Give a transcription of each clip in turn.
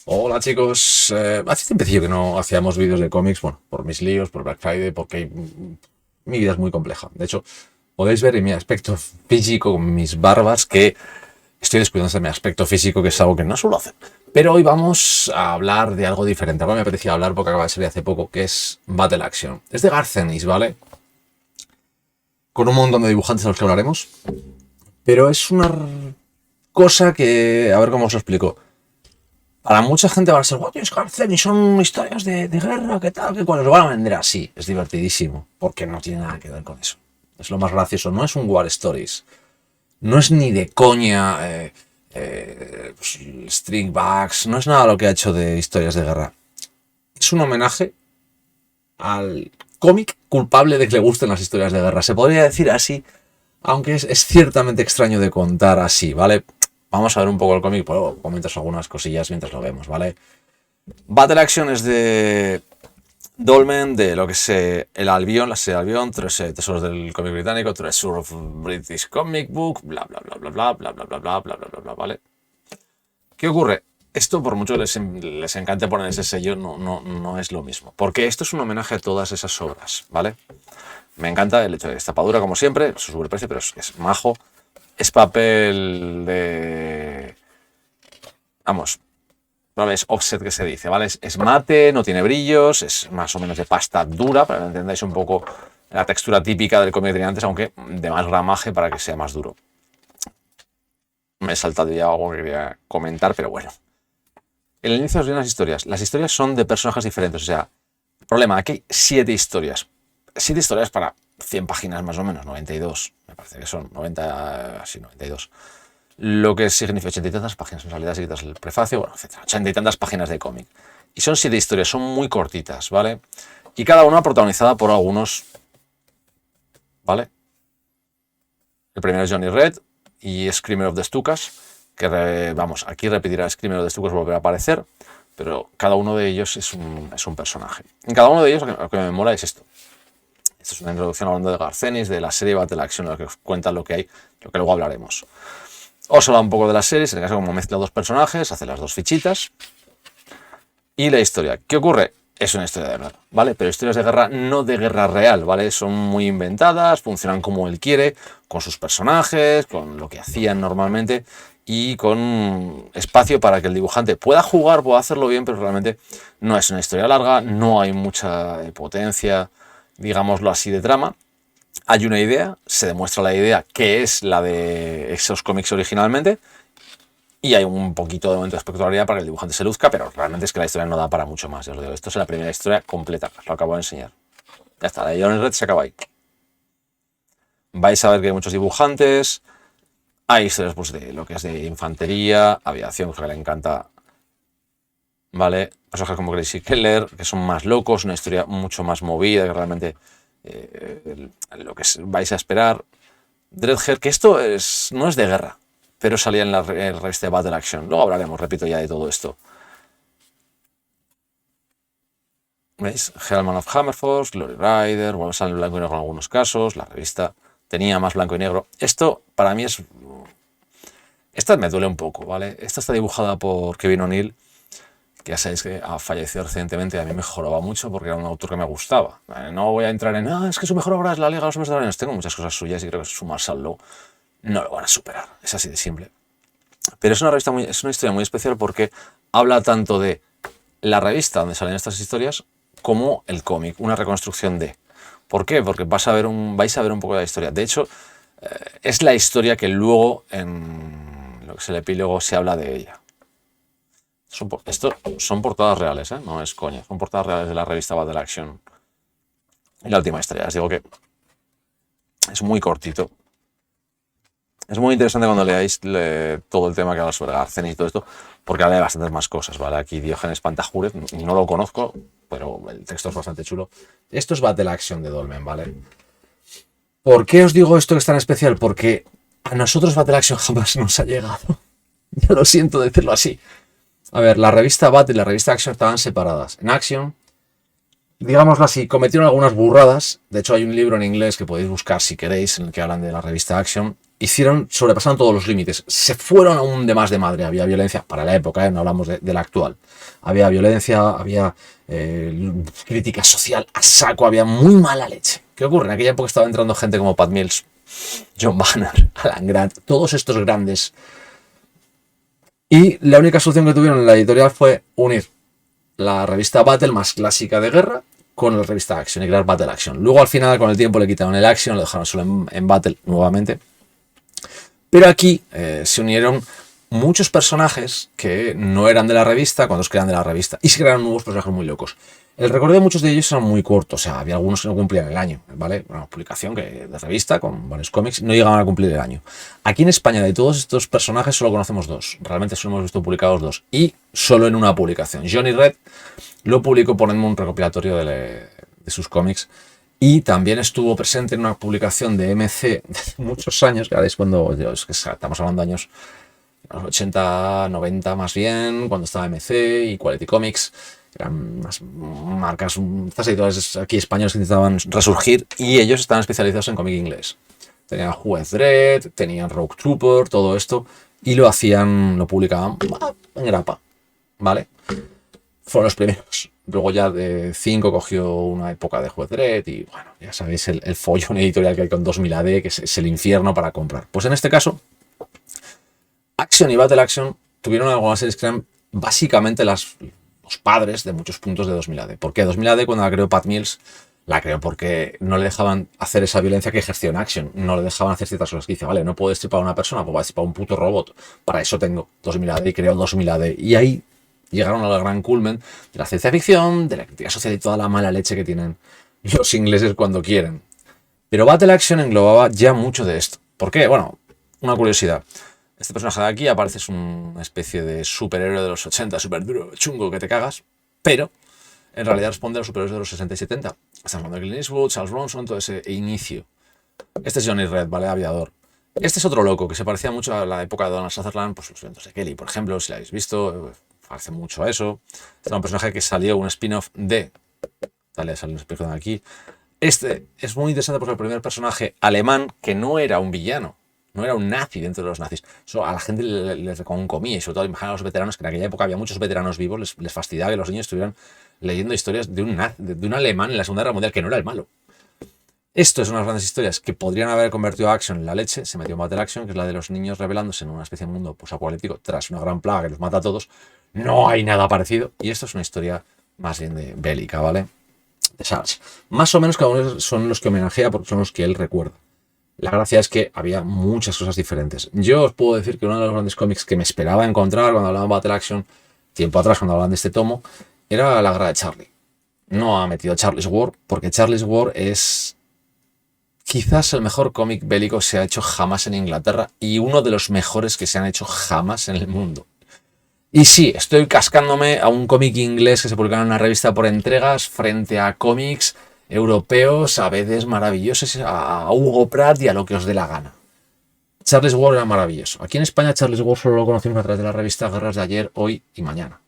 Hola chicos, hace tiempecillo que no hacíamos vídeos de cómics, bueno, por mis líos, por Black Friday, porque mi vida es muy compleja. De hecho, podéis ver en mi aspecto físico, con mis barbas, que estoy descuidando de mi aspecto físico, que es algo que no suelo hacer. Pero hoy vamos a hablar de algo diferente. Algo que me apetecía hablar porque acaba de salir hace poco, que es Battle Action. Es de Garth Ennis, ¿vale? Con un montón de dibujantes a los que hablaremos. Pero es una cosa que, a ver cómo os lo explico. Para mucha gente va a ser, what is Garcen? Y son historias de guerra, ¿qué tal? ¿Qué cual? Lo van a vender así. Es divertidísimo, porque no tiene nada que ver con eso. Es lo más gracioso. No es un War Stories. No es ni de coña pues, Stringbacks. No es nada lo que ha hecho de historias de guerra. Es un homenaje al cómic culpable de que le gusten las historias de guerra. Se podría decir así, aunque es ciertamente extraño de contar así, ¿vale? Vamos a ver un poco el cómic, pero comentas algunas cosillas mientras lo vemos, ¿vale? Battle Action es de Dolmen, de lo que es el Albion, la serie Albion, tres tesoros del cómic británico, Treasure of British Comic Book, bla bla bla bla bla bla bla bla bla bla bla bla bla, ¿vale? ¿Qué ocurre? Esto, por mucho les encante poner ese sello, no es lo mismo. Porque esto es un homenaje a todas esas obras, ¿vale? Me encanta el hecho de estapadura, como siempre, su sobreprecio, pero es majo. Es papel de... Vamos, ¿vale? Es offset que se dice, ¿vale? Es mate, no tiene brillos, es más o menos de pasta dura, para que entendáis un poco la textura típica del cómic de antes, aunque de más ramaje para que sea más duro. Me he saltado ya algo que quería comentar, pero bueno. El inicio de las historias. Las historias son de personajes diferentes, o sea, el problema, aquí hay 7 historias. 7 historias para 100 páginas más o menos, 92, me parece que son 90, sí, 92. Lo que significa 80 y tantas páginas, en realidad si quitas el prefacio, bueno, etc. 80 y tantas páginas de cómic. Y son 7 historias, son muy cortitas, ¿vale? Y cada una protagonizada por algunos, ¿vale? El primero es Johnny Red y Screamer of the Stukas, que vamos, aquí repetirá Screamer of the Stukas, volverá a aparecer, pero cada uno de ellos es un personaje. En cada uno de ellos lo que me mola es esto. Esto es una introducción hablando de Garth Ennis, de la serie Battle Action, lo que os cuenta lo que hay, lo que luego hablaremos. Os habla un poco de la serie, en el caso como mezcla dos personajes, hace las dos fichitas. Y la historia. ¿Qué ocurre? Es una historia de guerra, ¿vale? Pero historias de guerra no de guerra real, ¿vale? Son muy inventadas, funcionan como él quiere, con sus personajes, con lo que hacían normalmente y con espacio para que el dibujante pueda jugar, pueda hacerlo bien, pero realmente no es una historia larga, no hay mucha potencia, digámoslo así, de trama. Hay una idea, se demuestra la idea que es la de esos cómics originalmente y hay un poquito de momento de espectacularidad para que el dibujante se luzca, pero realmente es que la historia no da para mucho más. Ya os digo, esto es la primera historia completa, os lo acabo de enseñar. Ya está, la de Johnny Red se acaba ahí. Vais a ver que hay muchos dibujantes, hay historias pues, de lo que es de infantería, aviación, que le encanta, ¿vale? Personajes como Gracie Keller, que son más locos, una historia mucho más movida, que realmente lo que vais a esperar. Dreadhead, que esto no es de guerra, pero salía en la revista de Battle Action. Luego hablaremos, repito, ya de todo esto. ¿Veis? Hellman of Hammerforce, Glory Rider, bueno, sale en blanco y negro en algunos casos, la revista tenía más blanco y negro. Esto para mí es... Esta me duele un poco, ¿vale? Esta está dibujada por Kevin O'Neill, que ya sabéis que ha fallecido recientemente y a mí me jorobaba mucho porque era un autor que me gustaba. No voy a entrar en, es que su mejor obra es La Liga de los Hombres de Dragones. Tengo muchas cosas suyas y creo que su Marshall Law no lo van a superar. Es así de simple. Pero es una revista es una historia muy especial porque habla tanto de la revista donde salen estas historias como el cómic, una reconstrucción de. ¿Por qué? Porque vais a ver un poco de la historia. De hecho, es la historia que luego en lo que es el epílogo se habla de ella. Esto son portadas reales, no es coña. Son portadas reales de la revista Battle Action. Y la última historia, os digo que es muy cortito. Es muy interesante cuando leáis todo el tema que habla sobre Garth Ennis y todo esto, porque habla de bastantes más cosas, ¿vale? Aquí Diógenes Pantagruel, no lo conozco, pero el texto es bastante chulo. Esto es Battle Action de Dolmen, ¿vale? ¿Por qué os digo esto que es tan especial? Porque a nosotros Battle Action jamás nos ha llegado. Ya lo siento decirlo así. A ver, la revista Battle y la revista Action estaban separadas. En Action, digámoslo así, cometieron algunas burradas. De hecho, hay un libro en inglés que podéis buscar si queréis, en el que hablan de la revista Action. sobrepasaron todos los límites. Se fueron aún de más de madre. Había violencia, para la época, no hablamos de la actual. Había violencia, había crítica social a saco, había muy mala leche. ¿Qué ocurre? En aquella época estaba entrando gente como Pat Mills, John Banner, Alan Grant, todos estos grandes. Y la única solución que tuvieron en la editorial fue unir la revista Battle más clásica de guerra con la revista Action y crear Battle Action. Luego al final con el tiempo le quitaron el Action, lo dejaron solo en Battle nuevamente. Pero aquí se unieron muchos personajes que no eran de la revista cuando se crean de la revista y se crearon nuevos personajes muy locos. El recorrido de muchos de ellos era muy corto, o sea, había algunos que no cumplían el año, ¿vale? Una publicación de revista con varios cómics no llegaban a cumplir el año. Aquí en España de todos estos personajes solo conocemos dos, realmente solo hemos visto publicados dos y solo en una publicación. Johnny Red lo publicó poniendo un recopilatorio de sus cómics y también estuvo presente en una publicación de MC de muchos años, que ahora es cuando, es que estamos hablando de años los 80, 90 más bien, cuando estaba MC y Quality Comics. Eran unas marcas, estas editoriales aquí españolas que intentaban resurgir y ellos estaban especializados en cómic inglés. Tenían Juez Dredd, tenían Rogue Trooper, todo esto, y lo publicaban en grapa, ¿vale? Fueron los primeros. Luego ya de 5 cogió una época de Juez Dredd y bueno, ya sabéis el follón editorial que hay con 2000 AD, que es el infierno para comprar. Pues en este caso, Action y Battle Action tuvieron algunas series que eran básicamente los padres de muchos puntos de 2000 AD. ¿Por qué? 2000 AD cuando la creó Pat Mills, la creó porque no le dejaban hacer esa violencia que ejerció en Action. No le dejaban hacer ciertas cosas que dice, vale, no puedo destripar a una persona, pues voy a destripar a un puto robot. Para eso tengo 2000 AD y creo 2000 AD. Y ahí llegaron al gran culmen de la ciencia ficción, de la crítica social y toda la mala leche que tienen los ingleses cuando quieren. Pero Battle Action englobaba ya mucho de esto. ¿Por qué? Bueno, una curiosidad. Este personaje de aquí aparece, es una especie de superhéroe de los 80, súper duro, chungo, que te cagas, pero en realidad responde a los superhéroes de los 60 y 70. Estamos hablando de Clint Eastwood, Charles Bronson, todo ese inicio. Este es Johnny Red, ¿vale? Aviador. Este es otro loco que se parecía mucho a la época de Donald Sutherland, pues los eventos de Kelly, por ejemplo, si lo habéis visto, parece mucho a eso. Este era un personaje que salió un spin-off de... Dale, sale un spin-off de aquí. Este es muy interesante porque es el primer personaje alemán que no era un villano. No era un nazi dentro de los nazis. Eso a la gente les comía y sobre todo imagina a los veteranos, que en aquella época había muchos veteranos vivos, les fastidiaba que los niños estuvieran leyendo historias de un alemán en la Segunda Guerra Mundial que no era el malo. Esto es una de las grandes historias que podrían haber convertido a Action en la leche. Se metió en Battle Action, que es la de los niños rebelándose en una especie de mundo apocalíptico tras una gran plaga que los mata a todos. No hay nada parecido. Y esto es una historia más bien de bélica, ¿vale? De Charles. Más o menos cada uno son los que homenajea porque son los que él recuerda. La gracia es que había muchas cosas diferentes. Yo os puedo decir que uno de los grandes cómics que me esperaba encontrar cuando hablaban de Battle Action, tiempo atrás cuando hablaban de este tomo, era La Guerra de Charlie. No ha metido Charlie's War, porque Charlie's War es quizás el mejor cómic bélico que se ha hecho jamás en Inglaterra y uno de los mejores que se han hecho jamás en el mundo. Y sí, estoy cascándome a un cómic inglés que se publicaba en una revista por entregas frente a cómics europeos, a veces maravillosos, a Hugo Pratt y a lo que os dé la gana. Charlie's War era maravilloso. Aquí en España Charlie's War solo lo conocimos a través de la revista Guerras de Ayer, Hoy y Mañana.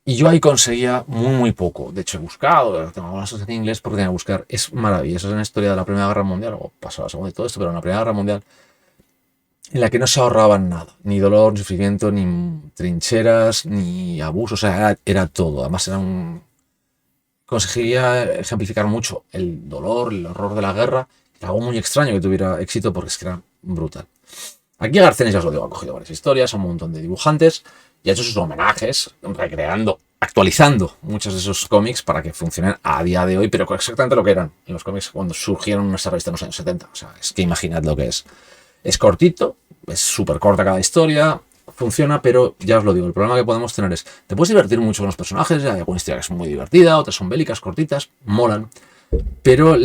Y yo ahí conseguía muy poco. De hecho he buscado, tengo algunas cosas en inglés porque tenía que buscar. Es maravilloso, es una historia de la Primera Guerra Mundial, o pasó la Segunda y todo esto, pero en la Primera Guerra Mundial en la que no se ahorraban nada. Ni dolor, ni sufrimiento, ni trincheras, ni abuso. O sea, era todo. Además conseguía ejemplificar mucho el dolor, el horror de la guerra. Era algo muy extraño que tuviera éxito porque es que era brutal. Aquí Garcenis, ya os lo digo, ha cogido varias historias, un montón de dibujantes y ha hecho sus homenajes, recreando, actualizando muchos de esos cómics para que funcionen a día de hoy, pero con exactamente lo que eran en los cómics cuando surgieron en nuestra revista en los años 70. O sea, es que imaginad lo que es. Es cortito, es súper corta cada historia, funciona, pero ya os lo digo, el problema que podemos tener es, te puedes divertir mucho con los personajes, hay alguna historia que es muy divertida, otras son bélicas, cortitas, molan, pero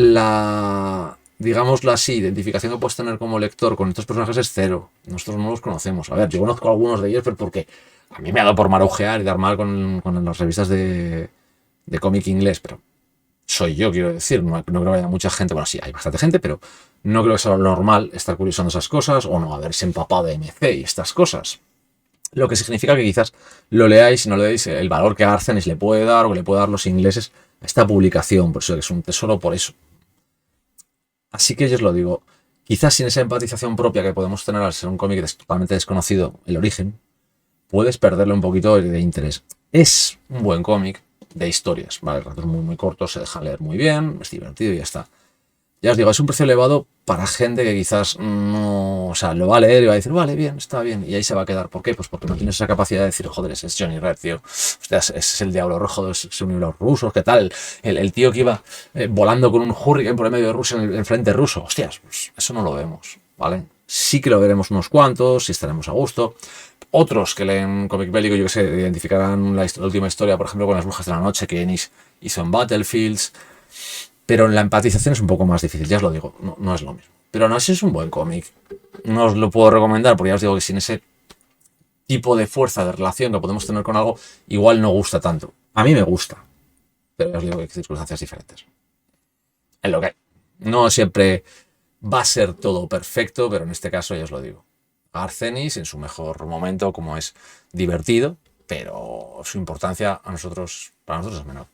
digámoslo así, identificación que puedes tener como lector con estos personajes es cero. Nosotros no los conocemos. A ver, yo conozco a algunos de ellos, pero porque a mí me ha dado por marujear y dar mal con las revistas de cómic inglés, pero soy yo, quiero decir, no creo que haya mucha gente, bueno, sí, hay bastante gente, pero no creo que sea lo normal estar curiosando esas cosas o no haberse empapado de MC y estas cosas. Lo que significa que quizás lo leáis y no le deis el valor que Garcenis le puede dar o que le puede dar los ingleses a esta publicación, por eso es un tesoro por eso. Así que yo os lo digo, quizás sin esa empatización propia que podemos tener al ser un cómic totalmente desconocido, el origen, puedes perderle un poquito de interés. Es un buen cómic de historias, ¿vale? Ratos muy, muy cortos, se dejan leer muy bien, es divertido y ya está. Ya os digo, es un precio elevado para gente que quizás no, o sea, lo va a leer y va a decir, vale, bien, está bien, y ahí se va a quedar. ¿Por qué? Pues porque no tienes esa capacidad de decir, joder, ese es Johnny Red, tío. Hostia, es el Diablo Rojo, es un libro ruso, ¿qué tal? El tío que iba volando con un hurricane por el medio de Rusia en el frente ruso. Hostias, pues eso no lo vemos, ¿vale? Sí que lo veremos unos cuantos, sí estaremos a gusto. Otros que leen cómic bélico, yo que sé, identificarán la última historia, por ejemplo, con las Brujas de la Noche que Ennis hizo en Battlefields. Pero la empatización es un poco más difícil, ya os lo digo, no es lo mismo. Pero no, si es un buen cómic. No os lo puedo recomendar porque ya os digo que sin ese tipo de fuerza de relación que podemos tener con algo, igual no gusta tanto. A mí me gusta, pero ya os digo que hay circunstancias diferentes. Es lo que hay. No siempre va a ser todo perfecto, pero en este caso ya os lo digo. Arcenis en su mejor momento, como es divertido, pero su importancia para nosotros es menor.